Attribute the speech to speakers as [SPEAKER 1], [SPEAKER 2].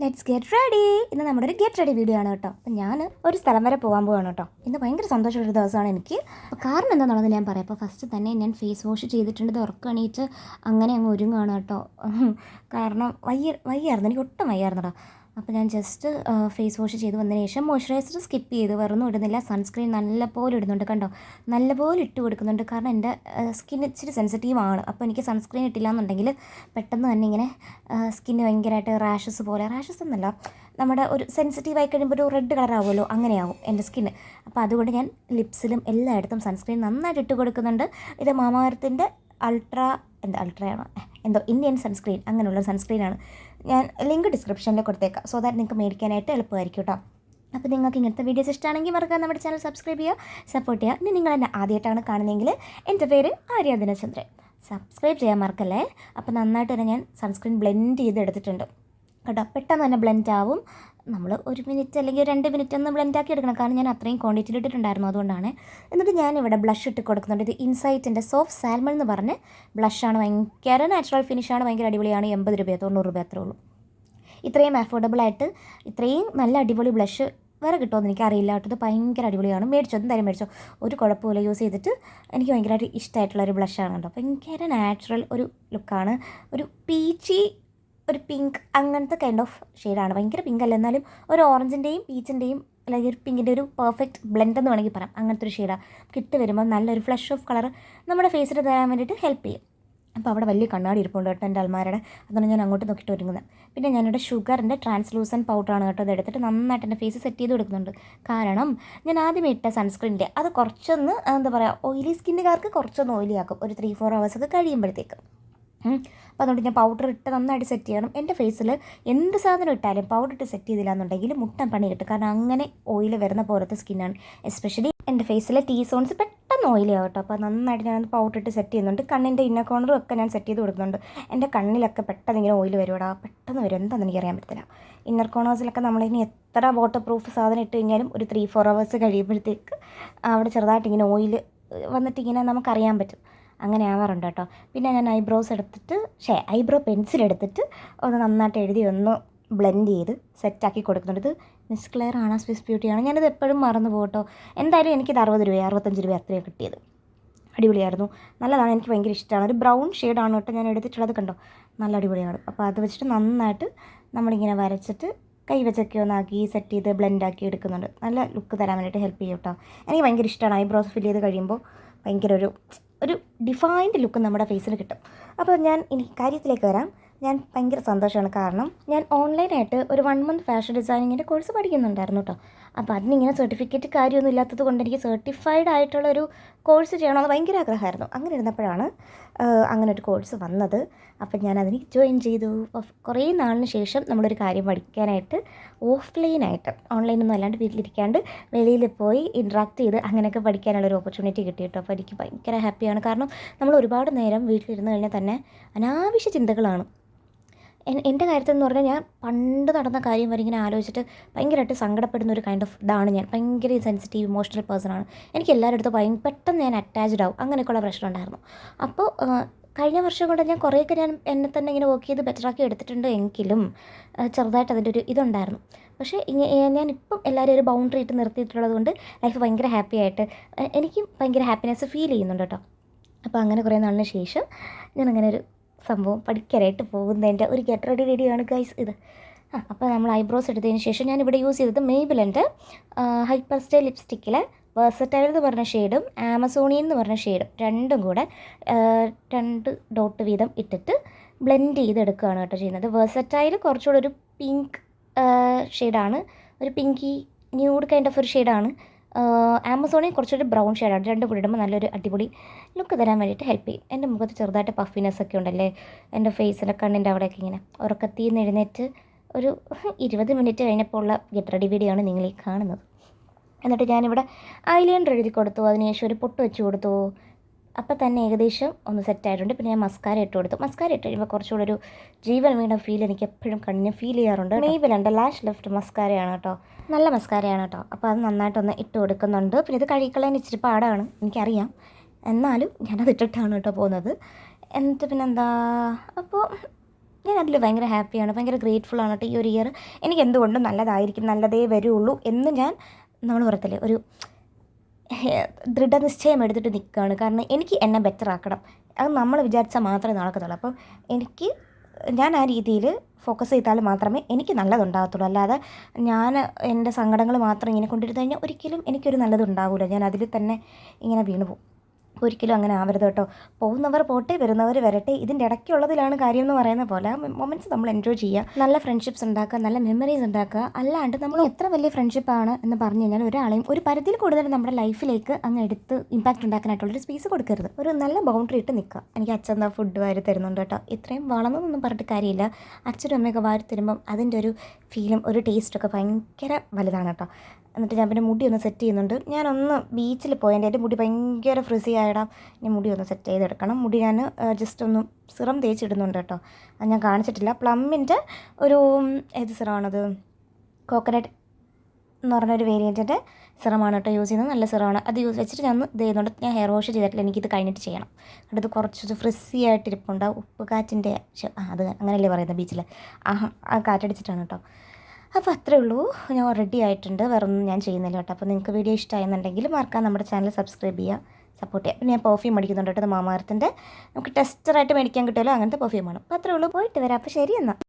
[SPEAKER 1] Let's get ready. ഇന്ന് നമ്മുടെ ഒരു ഗെറ്റ് റെഡി വീഡിയോ ആണ് കേട്ടോ. അപ്പം ഞാൻ ഒരു സ്ഥലം വരെ പോകാൻ പോവാണ് കേട്ടോ. ഇന്ന് ഭയങ്കര സന്തോഷമുള്ളൊരു ദിവസമാണ് എനിക്ക്. അപ്പോൾ കാരണം എന്താണെന്നുള്ളത് ഞാൻ പറയാം. അപ്പോൾ ഫസ്റ്റ് തന്നെ ഞാൻ ഫേസ് വാഷ് ചെയ്തിട്ടുണ്ട്. ഇത് ഉറക്കണീറ്റ് അങ്ങനെ അങ്ങ് ഒരുങ്ങുകയാണ് കേട്ടോ. കാരണം വയ്യായിരുന്നു, എനിക്ക് ഒട്ടും വയ്യായിരുന്നു കേട്ടോ. അപ്പോൾ ഞാൻ ജസ്റ്റ് ഫേസ് വാഷ് ചെയ്ത് വന്നതിന് ശേഷം മോയ്സ്ചറൈസർ സ്കിപ്പ് ചെയ്ത് വേറൊന്നും ഇടുന്നില്ല. സൺസ്ക്രീൻ നല്ലപോലെ ഇടുന്നുണ്ട് കണ്ടോ, നല്ലപോലെ ഇട്ട് കൊടുക്കുന്നുണ്ട്. കാരണം എൻ്റെ സ്കിൻ ഇച്ചിരി സെൻസിറ്റീവാണ്. അപ്പോൾ എനിക്ക് സൺസ്ക്രീൻ ഇട്ടില്ല എന്നുണ്ടെങ്കിൽ പെട്ടെന്ന് തന്നെ ഇങ്ങനെ സ്കിന്ന് ഭയങ്കരമായിട്ട് റാഷസ് എന്നല്ല, നമ്മുടെ ഒരു സെൻസിറ്റീവായി കഴിയുമ്പോൾ ഒരു റെഡ് കളറാവുമല്ലോ, അങ്ങനെയാവും എൻ്റെ സ്കിന്ന്. അപ്പോൾ അതുകൊണ്ട് ഞാൻ ലിപ്സിലും എല്ലായിടത്തും സൺസ്ക്രീൻ നന്നായിട്ട് ഇട്ട് കൊടുക്കുന്നുണ്ട്. ഇത് മാമാഅർത്തിൻ്റെ അൾട്രയാണോ എന്തോ ഇന്ത്യൻ സൺസ്ക്രീൻ, അങ്ങനെയുള്ള സൺസ്ക്രീനാണ്. ഞാൻ ലിങ്ക് ഡിസ്ക്രിപ്ഷനിൽ കൊടുത്തേക്കാം, സോ ദാറ്റ് നിങ്ങൾക്ക് മേടിക്കാനായിട്ട് എളുപ്പമായിരിക്കും കേട്ടോ. അപ്പോൾ നിങ്ങൾക്ക് ഇങ്ങനത്തെ വീഡിയോസ് ഇഷ്ടമാണെങ്കിൽ മറക്കാൻ നമ്മുടെ ചാനൽ സബ്സ്ക്രൈബ് ചെയ്യുക, സപ്പോർട്ട് ചെയ്യുക. ഇനി നിങ്ങൾ എന്നെ ആദ്യമായിട്ടാണ് കാണുന്നതെങ്കിൽ എൻ്റെ പേര് ആര്യ ദിനചന്ദ്രൻ, സബ്സ്ക്രൈബ് ചെയ്യാൻ മറക്കല്ലേ. അപ്പോൾ നന്നായിട്ട് തന്നെ ഞാൻ സൺസ്ക്രീൻ ബ്ലെൻഡ് ചെയ്ത് എടുത്തിട്ടുണ്ട് കേട്ടോ. പെട്ടെന്ന് തന്നെ ബ്ലെൻഡ് ആവും. നമ്മൾ 1 മിനിറ്റ് അല്ലെങ്കിൽ 2 മിനിറ്റ് ഒന്ന് ബ്ലെൻഡാക്കി എടുക്കണം, കാരണം ഞാൻ അത്രയും ക്വാണ്ടിറ്റിയിൽ ഇട്ടിട്ടുണ്ടായിരുന്നു, അതുകൊണ്ടാണ്. എന്നിട്ട് ഞാനിവിടെ ബ്ലഷ് ഇട്ട് കൊടുക്കുന്നുണ്ട്. ഇത് ഇൻസൈറ്റിൻ്റെ സോഫ്റ്റ് സാൽമൺ എന്ന് പറഞ്ഞ് ബ്ലഷാണ്. ഭയങ്കര നാച്ചുറൽ ഫിനിഷാണ്, ഭയങ്കര അടിപൊളിയാണ്. 80 രൂപയോ 90 രൂപ അത്രേ ഉള്ളൂ. ഇത്രയും അഫോർഡബിളായിട്ട് ഇത്രയും നല്ല അടിപൊളി ബ്ലഷ് വേറെ കിട്ടുമെന്ന് എനിക്കറിയില്ല കേട്ടോ. ഇത് ഭയങ്കര അടിപൊളിയാണ്. മേടിച്ചോ, എന്തായാലും മേടിച്ചോ, ഒരു കുഴപ്പമില്ല. യൂസ് ചെയ്തിട്ട് എനിക്ക് ഭയങ്കരമായിട്ട് ഇഷ്ടമായിട്ടുള്ളൊരു ബ്ലഷാണ് കേട്ടോ. ഭയങ്കര നാച്ചുറൽ ഒരു ലുക്കാണ്. ഒരു പീച്ചി, ഒരു പിങ്ക് അങ്ങനത്തെ കൈൻഡ് ഓഫ് ഷെയ്ഡാണ്. ഭയങ്കര പിങ്ക് അല്ല, എന്നാലും ഒരു ഓറഞ്ചിൻ്റെയും പീച്ചിൻ്റെയും അല്ലെങ്കിൽ ഒരു പിങ്കിൻ്റെ ഒരു പെർഫെക്റ്റ് ബ്ലെൻഡ് എന്ന് വേണമെങ്കിൽ പറയാം. അങ്ങനത്തെ ഒരു ഷെയ്ഡാണ്. കിട്ട് വരുമ്പോൾ നല്ലൊരു ഫ്ലഷ് ഓഫ് കളർ നമ്മുടെ ഫേസിൽ തരാൻ വേണ്ടിയിട്ട് ഹെൽപ്പ് ചെയ്യും. അപ്പോൾ അവിടെ വലിയ കണ്ണാടി ഇരിപ്പുണ്ട് കേട്ടോ എൻ്റെ അൽമാരയുടെ. അതാണ് ഞാൻ അങ്ങോട്ട് നോക്കിയിട്ട് ഒരുങ്ങുന്നത്. പിന്നെ ഞാനിവിടെ ഷുഗറിൻ്റെ ട്രാൻസ്ലൂസൻ പൗഡറാണ് കേട്ടോ. അത് എടുത്തിട്ട് നന്നായിട്ട് എൻ്റെ ഫേസ് സെറ്റ് ചെയ്ത് കൊടുക്കുന്നുണ്ട്. കാരണം ഞാൻ ആദ്യമേ ഇട്ട സൺസ്ക്രീനിൻ്റെ അത് കുറച്ചൊന്ന് എന്താ പറയുക, ഓയിലി സ്കിന്നുകാർക്ക് കുറച്ചൊന്ന് ഓയിലി ആക്കും ഒരു 3-4 ഹവേഴ്സൊക്കെ കഴിയുമ്പോഴത്തേക്ക്. അപ്പോൾ അതുകൊണ്ട് ഞാൻ പൗഡർ ഇട്ട് നന്നായിട്ട് സെറ്റ് ചെയ്യണം. എൻ്റെ ഫേസിൽ എന്ത് സാധനം ഇട്ടാലും പൗഡർ ഇട്ട് സെറ്റ് ചെയ്തില്ല എന്നുണ്ടെങ്കിൽ മുട്ടൻ പണി കിട്ടും. കാരണം അങ്ങനെ ഓയിൽ വരുന്ന പോലത്തെ സ്കിന്നാണ്. എസ്പെഷ്യലി എൻ്റെ ഫേസിലെ ടീ സോൺസ് പെട്ടെന്ന് ഓയിലി ആവും കേട്ടോ. അപ്പോൾ നന്നായിട്ട് ഞാൻ പൗഡർ ഇട്ട് സെറ്റ് ചെയ്യുന്നുണ്ട്. കണ്ണിൻ്റെ ഇന്നർ കോർണറും ഒക്കെ ഞാൻ സെറ്റ് ചെയ്ത് കൊടുക്കുന്നുണ്ട്. എൻ്റെ കണ്ണിലൊക്കെ പെട്ടെന്ന് ഇങ്ങനെ ഓയിൽ വരുവാടാ, പെട്ടെന്ന് വരും. എന്താണെന്ന് എനിക്കറിയാൻ പറ്റത്തില്ല. ഇന്നർ കോർണേഴ്സിലൊക്കെ നമ്മളിനി എത്ര വാട്ടർ പ്രൂഫ് സാധനം ഇട്ട് കഴിഞ്ഞാലും ഒരു 3-4 ഹവേഴ്സ് കഴിയുമ്പോഴത്തേക്ക് അവിടെ ചെറുതായിട്ട് ഇങ്ങനെ ഓയിൽ വന്നിട്ട് ഇങ്ങനെ നമുക്കറിയാൻ പറ്റും. അങ്ങനെ ആവാറുണ്ട് കേട്ടോ. പിന്നെ ഞാൻ ഐബ്രോ പെൻസിൽ എടുത്തിട്ട് ഒന്ന് നന്നായിട്ട് എഴുതി ഒന്ന് ബ്ലെൻഡ് ചെയ്ത് സെറ്റാക്കി കൊടുക്കുന്നുണ്ട്. ഇത് മിസ് ക്ലെയർ ആണ്, സ്വിസ് ബ്യൂട്ടിയാണ്. ഞാനിത് എപ്പോഴും മറന്നു പോകട്ടോ. എന്തായാലും എനിക്കിത് 60 രൂപ 65 രൂപ അത്രയാണ് കിട്ടിയത്. അടിപൊളിയായിരുന്നു, നല്ലതാണ്, എനിക്ക് ഭയങ്കര ഇഷ്ടമാണ്. ഒരു ബ്രൗൺ ഷെയ്ഡാണ് കേട്ടോ ഞാൻ എടുത്തിട്ടുള്ളത്, കണ്ടോ, നല്ല അടിപൊളിയാണ്. അപ്പോൾ അത് വെച്ചിട്ട് നന്നായിട്ട് നമ്മളിങ്ങനെ വരച്ചിട്ട് കൈ വെച്ചൊക്കെ ഒന്നാക്കി സെറ്റ് ചെയ്ത് ബ്ലെൻഡാക്കി എടുക്കുന്നുണ്ട്. നല്ല ലുക്ക് തരാൻ വേണ്ടിയിട്ട് ഹെൽപ്പ് ചെയ്യും കേട്ടോ. എനിക്ക് ഭയങ്കര ഇഷ്ടമാണ്. ഐബ്രോസ് ഫില്ല് ചെയ്ത് കഴിയുമ്പോൾ ഭയങ്കര ഒരു ഡിഫൈൻഡ് ലുക്ക് നമ്മുടെ ഫേസിന് കിട്ടും. അപ്പോൾ ഞാൻ ഇനി കാര്യത്തിലേക്ക് വരാം. ഞാൻ ഭയങ്കര സന്തോഷമാണ്, കാരണം ഞാൻ ഓൺലൈനായിട്ട് ഒരു 1 മന്ത് ഫാഷൻ ഡിസൈനിങ്ങിൻ്റെ കോഴ്സ് പഠിക്കുന്നുണ്ടായിരുന്നു കേട്ടോ. അപ്പോൾ അതിനിങ്ങനെ സർട്ടിഫിക്കറ്റ് കാര്യമൊന്നും ഇല്ലാത്തത് കൊണ്ട് എനിക്ക് സർട്ടിഫൈഡ് ആയിട്ടുള്ളൊരു കോഴ്സ് ചെയ്യണമെന്ന് ഭയങ്കര ആഗ്രഹമായിരുന്നു. അങ്ങനെ ഇരുന്നപ്പോഴാണ് അങ്ങനെ ഒരു കോഴ്സ് വന്നത്. അപ്പം ഞാൻ അതിന് ജോയിൻ ചെയ്തു. കുറേ നാളിന് ശേഷം നമ്മളൊരു കാര്യം പഠിക്കാനായിട്ട് ഓഫ്ലൈനായിട്ട്, ഓൺലൈനൊന്നും അല്ലാണ്ട് വീട്ടിലിരിക്കാണ്ട് വെളിയിൽ പോയി ഇൻട്രാക്ട് ചെയ്ത് അങ്ങനെയൊക്കെ പഠിക്കാനുള്ളൊരു ഓപ്പർച്യൂണിറ്റി കിട്ടി കേട്ടോ. അപ്പോൾ എനിക്ക് ഭയങ്കര ഹാപ്പിയാണ്. കാരണം നമ്മൾ ഒരുപാട് നേരം വീട്ടിലിരുന്ന് കഴിഞ്ഞാൽ തന്നെ അനാവശ്യ ചിന്തകളാണ്. എൻ്റെ കാര്യത്തിലെന്ന് പറഞ്ഞാൽ ഞാൻ പണ്ട് നടന്ന കാര്യം വരെ ഇങ്ങനെ ആലോചിച്ചിട്ട് ഭയങ്കരമായിട്ട് സങ്കടപ്പെടുന്ന ഒരു കൈൻഡ് ഓഫ് ഇതാണ് ഞാൻ. ഭയങ്കര സെൻസിറ്റീവ് ഇമോഷണൽ പേഴ്സണാണ്. എനിക്ക് എല്ലാവരുടെ അടുത്തും പെട്ടെന്ന് ഞാൻ അറ്റാച്ച്ഡ് ആവും. അങ്ങനെയൊക്കെയുള്ള പ്രശ്നം ഉണ്ടായിരുന്നു. അപ്പോൾ കഴിഞ്ഞ വർഷം കൊണ്ട് ഞാൻ കുറേയൊക്കെ ഞാൻ എന്നെ തന്നെ ഇങ്ങനെ വർക്ക് ചെയ്ത് ബെറ്ററാക്കി എടുത്തിട്ടുണ്ട്. എങ്കിലും ചെറുതായിട്ട് അതിൻ്റെ ഒരു ഇതുണ്ടായിരുന്നു. പക്ഷേ ഞാനിപ്പം എല്ലാവരും ഒരു ബൗണ്ടറി ഇട്ട് നിർത്തിയിട്ടുള്ളത് കൊണ്ട് ലൈഫ് ഭയങ്കര ഹാപ്പി ആയിട്ട് എനിക്കും ഭയങ്കര ഹാപ്പിനെസ് ഫീൽ ചെയ്യുന്നുണ്ട് കേട്ടോ. അപ്പോൾ അങ്ങനെ കുറേ നാളിന് ശേഷം ഞാനങ്ങനെ ഒരു സംഭവം പഠിക്കാനായിട്ട് പോകുന്നതിൻ്റെ ഒരു ഗെറ്റ് റെഡി വീഡിയോ ആണ് ഗൈസ് ഇത്. അപ്പോൾ നമ്മൾ ഐബ്രോസ് എടുത്തതിന് ശേഷം ഞാനിവിടെ യൂസ് ചെയ്തത് മെയ്ബിലിൻ്റെ ഹൈപ്പർ സ്റ്റേ ലിപ്സ്റ്റിക്കിലെ വേഴ്സറ്റൈൽ എന്ന് പറഞ്ഞ ഷെയ്ഡും ആമസോണിയൻ എന്ന് പറഞ്ഞ ഷെയ്ഡും രണ്ടും കൂടെ 2 ഡോട്ട് വീതം ഇട്ടിട്ട് ബ്ലെൻഡ് ചെയ്തെടുക്കുകയാണ് കേട്ടോ ചെയ്യുന്നത്. വേഴ്സറ്റൈൽ കുറച്ചുകൂടെ ഒരു പിങ്ക് ഷെയ്ഡാണ്, ഒരു പിങ്കി ന്യൂഡ് കൈൻഡ് ഓഫ് ഒരു ഷെയ്ഡാണ്. ആമസോണിൽ കുറച്ചൊരു ബ്രൗൺ ഷെയ്ഡാണ്. രണ്ടും കൂടി ഇടുമ്പോൾ നല്ലൊരു അടിപൊളി ലുക്ക് തരാൻ വേണ്ടിയിട്ട് ഹെൽപ്പ് ചെയ്യും. എൻ്റെ മുഖത്ത് ചെറുതായിട്ട് പഫിനെസ് ഒക്കെ ഉണ്ടല്ലേ, എൻ്റെ ഫേസിലെ കണ്ണിൻ്റെ അവിടെയൊക്കെ ഇങ്ങനെ ഉറക്കത്തിൽ നിന്ന് എഴുന്നേറ്റ് ഒരു 20 മിനിറ്റ് കഴിഞ്ഞപ്പോൾ ഉള്ള ഗെറ്റ് റെഡി വീഡിയോ ആണ് നിങ്ങളീ കാണുന്നത്. എന്നിട്ട് ഞാനിവിടെ ഐലൈനർ എഴുതി കൊടുത്തു, അതിനുശേഷം ഒരു പൊട്ട് വെച്ച് കൊടുത്തു. അപ്പോൾ തന്നെ ഏകദേശം ഒന്ന് സെറ്റായിട്ടുണ്ട്. പിന്നെ ഞാൻ മസ്കാര ഇട്ട് കൊടുത്തു. മസ്കാര ഇട്ട് കഴിയുമ്പോൾ കുറച്ചുകൂടെ ഒരു ജീവൻ വീണ ഫീൽ എനിക്ക് എപ്പോഴും കണ്ണിന് ഫീൽ ചെയ്യാറുണ്ട്. മെയ്ബിലുണ്ട് ലാഷ് ലിഫ്റ്റ് മസ്കാരയാണ് കേട്ടോ, നല്ല മസ്കാരയാണ് കേട്ടോ. അപ്പോൾ അത് നന്നായിട്ടൊന്ന് ഇട്ട് കൊടുക്കുന്നുണ്ട്. പിന്നെ ഇത് കഴുകിക്കളയാൻ ഇച്ചിരി പാടാണ് എനിക്കറിയാം, എന്നാലും ഞാനത് ഇട്ടിട്ടാണ് കേട്ടോ പോകുന്നത്. എന്നിട്ട് പിന്നെന്താ, അപ്പോൾ ഞാൻ അതിൽ ഭയങ്കര ഹാപ്പിയാണ്, ഭയങ്കര ഗ്രേറ്റ്ഫുള്ളാണ് കേട്ടോ. ഈ ഒരു ഇയർ എനിക്ക് എന്തുകൊണ്ടും നല്ലതായിരിക്കും, നല്ലതേ വരുള്ളൂ എന്ന് ഞാൻ നമ്മൾ പറയത്തില്ലേ ഒരു ദൃഢനിശ്ചയം എടുത്തിട്ട് നിൽക്കുകയാണ്. കാരണം എനിക്ക് എന്നെ ബെറ്റർ ആക്കണം, അത് നമ്മൾ വിചാരിച്ചാൽ മാത്രമേ നടക്കത്തുള്ളൂ. അപ്പം ഞാൻ ആ രീതിയിൽ ഫോക്കസ് ചെയ്താൽ മാത്രമേ എനിക്ക് നല്ലതുണ്ടാകത്തുള്ളൂ. അല്ലാതെ ഞാൻ എൻ്റെ സങ്കടങ്ങൾ മാത്രം ഇങ്ങനെ കൊണ്ടിരുന്നു കഴിഞ്ഞാൽ ഒരിക്കലും എനിക്കൊരു നല്ലതുണ്ടാവില്ല. ഞാൻ അതിൽ തന്നെ ഇങ്ങനെ വീണു പോകും. ഒരിക്കലും അങ്ങനെ ആവരുത് കേട്ടോ. പോകുന്നവർ പോട്ടെ, വരുന്നവർ വരട്ടെ. ഇതിൻ്റെ ഇടയ്ക്കുള്ളതിലാണ് കാര്യം എന്ന് പറയുന്ന പോലെ ആ മൊമെൻറ്റ്സ് നമ്മൾ എൻജോയ് ചെയ്യുക, നല്ല ഫ്രണ്ട്ഷിപ്സ് ഉണ്ടാക്കുക, നല്ല മെമ്മറീസ് ഉണ്ടാക്കുക. അല്ലാണ്ട് നമ്മൾ എത്ര വലിയ ഫ്രണ്ട്ഷിപ്പാണ് എന്ന് പറഞ്ഞു കഴിഞ്ഞാൽ ഒരാളെയും ഒരു പരിധിയിൽ കൂടുതൽ നമ്മുടെ ലൈഫിലേക്ക് അങ്ങ് എടുത്ത് ഇമ്പാക്റ്റ് ഉണ്ടാക്കാനായിട്ടുള്ളൊരു സ്പേസ് കൊടുക്കരുത്. ഒരു നല്ല ബൗണ്ടറി ഇട്ട് നിൽക്കുക. എനിക്ക് അച്ഛൻ എന്താ ഫുഡ് വാരി തരുന്നുണ്ട് കേട്ടോ. ഇത്രയും വളർന്നതൊന്നും പറഞ്ഞിട്ട് കാര്യമില്ല. അച്ഛനും അമ്മയൊക്കെ വാരി തരുമ്പം അതിൻ്റെ ഒരു ഫീലും ഒരു ടേസ്റ്റൊക്കെ ഭയങ്കര വലുതാണ് കേട്ടോ. എന്നിട്ട് ഞാൻ പിന്നെ മുടി ഒന്ന് സെറ്റ് ചെയ്യുന്നുണ്ട്. ഞാനൊന്ന് ബീച്ചിൽ പോയതിൻ്റെ എൻ്റെ മുടി ഭയങ്കര ഫ്രിസി ആയിടാം. ഇനി മുടി ഒന്ന് സെറ്റ് ചെയ്തെടുക്കണം. മുടി ഞാൻ ജസ്റ്റ് ഒന്ന് സിറം തേച്ചിടുന്നുണ്ട് കേട്ടോ. അത് ഞാൻ കാണിച്ചിട്ടില്ല. പ്ലമ്മിൻ്റെ ഒരു ഏത് സിറമാണത്, കോക്കനട്ട് എന്ന് പറഞ്ഞൊരു വേരിയൻറ്റിൻ്റെ സിറമാണ് കേട്ടോ യൂസ് ചെയ്യുന്നത്. നല്ല സിറമാണ്. അത് വെച്ചിട്ട് ഞാൻ ഇത് ചെയ്യുന്നുണ്ട്. ഞാൻ ഹെയർ വാഷ് ചെയ്തിട്ടില്ല, എനിക്കിത് കഴിഞ്ഞിട്ട് ചെയ്യണം. അടുത്ത് കുറച്ച് ഫ്രിസി ആയിട്ടിരിപ്പുണ്ട്. ഉപ്പ് കാറ്റിൻ്റെ അത് അങ്ങനെയല്ലേ പറയുന്നത് ബീച്ചിൽ, ആ കാറ്റടിച്ചിട്ടാണ് കേട്ടോ. അപ്പോൾ അത്രേ ഉള്ളൂ, ഞാൻ റെഡി ആയിട്ടുണ്ട്. വേറെ ഒന്നും ഞാൻ ചെയ്യുന്നില്ല കേട്ടോ. അപ്പോൾ നിങ്ങൾക്ക് വീഡിയോ ഇഷ്ടമായെന്നുണ്ടെങ്കിൽ മറക്കാൻ നമ്മുടെ ചാനൽ സബ്സ്ക്രൈബ് ചെയ്യുക, സപ്പോർട്ട് ചെയ്യുക. പിന്നെ ഞാൻ പെർഫ്യൂം മേടിക്കുന്നുണ്ട് കേട്ടോ. മാമാ എർത്തിൻ്റെ നമുക്ക് ടെസ്റ്ററായിട്ട് മേടിക്കാൻ കിട്ടുമല്ലോ, അങ്ങനത്തെ പെർഫ്യൂമാണ്. അപ്പോൾ അത്രേ ഉള്ളൂ, പോയിട്ട് വരാം. അപ്പോൾ ശരി എന്നാൽ.